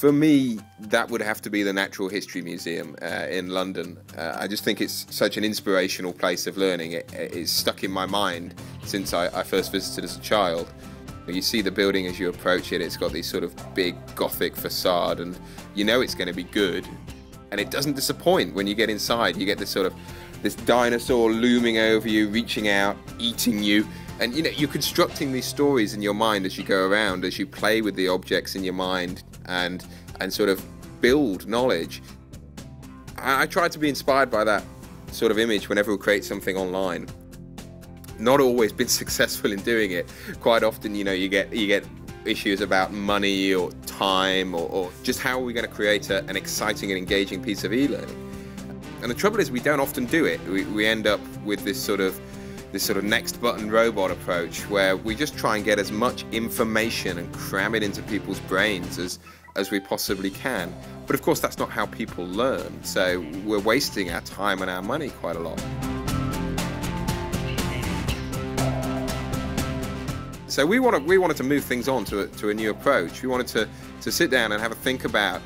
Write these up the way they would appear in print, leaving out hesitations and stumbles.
For me, that would have to be the Natural History Museum in London. I just think it's such an inspirational place of learning. It's stuck in my mind since I first visited as a child. You see the building as you approach it, it's got this sort of big Gothic facade, and you know it's going to be good. And it doesn't disappoint when you get inside. You get this dinosaur looming over you, reaching out, eating you. And you're constructing these stories in your mind as you go around, as you play with the objects in your mind and sort of build knowledge. I try to be inspired by that sort of image whenever we create something online. Not always been successful in doing it. Quite often, you get issues about money or time or just how are we going to create an exciting and engaging piece of e-learning. And the trouble is we don't often do it. We end up with this sort of next button robot approach where we just try and get as much information and cram it into people's brains as we possibly can. But of course that's not how people learn, so we're wasting our time and our money quite a lot. So we wanted to move things on to a new approach. We wanted to sit down and have a think about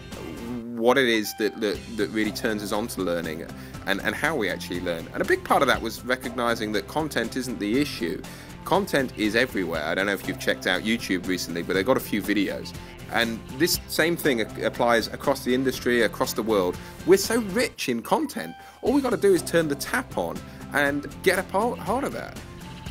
what it is that really turns us on to learning and how we actually learn. And a big part of that was recognizing that content isn't the issue. Content is everywhere. I don't know if you've checked out YouTube recently, but they've got a few videos. And this same thing applies across the industry, across the world. We're so rich in content. All we've got to do is turn the tap on and get a part of that.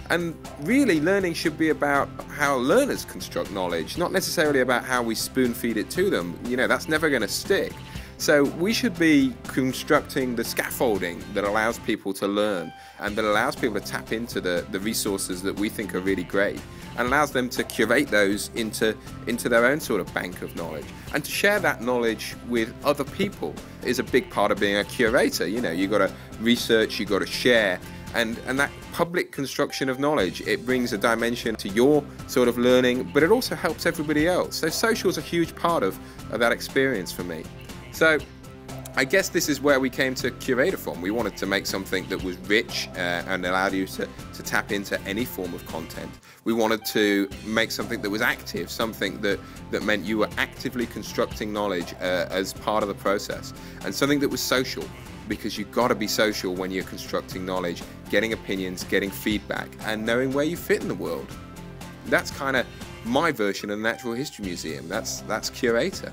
And really, learning should be about how learners construct knowledge, not necessarily about how we spoon feed it to them. That's never going to stick. So we should be constructing the scaffolding that allows people to learn and that allows people to tap into the resources that we think are really great and allows them to curate those into their own sort of bank of knowledge. And to share that knowledge with other people is a big part of being a curator. You've got to research, you've got to share. And that public construction of knowledge, it brings a dimension to your sort of learning, but it also helps everybody else. So social is a huge part of that experience for me. So I guess this is where we came to Curatr from. We wanted to make something that was rich and allowed you to tap into any form of content. We wanted to make something that was active, something that meant you were actively constructing knowledge as part of the process, and something that was social, because you've got to be social when you're constructing knowledge, getting opinions, getting feedback, and knowing where you fit in the world. That's kind of my version of the Natural History Museum. That's Curatr.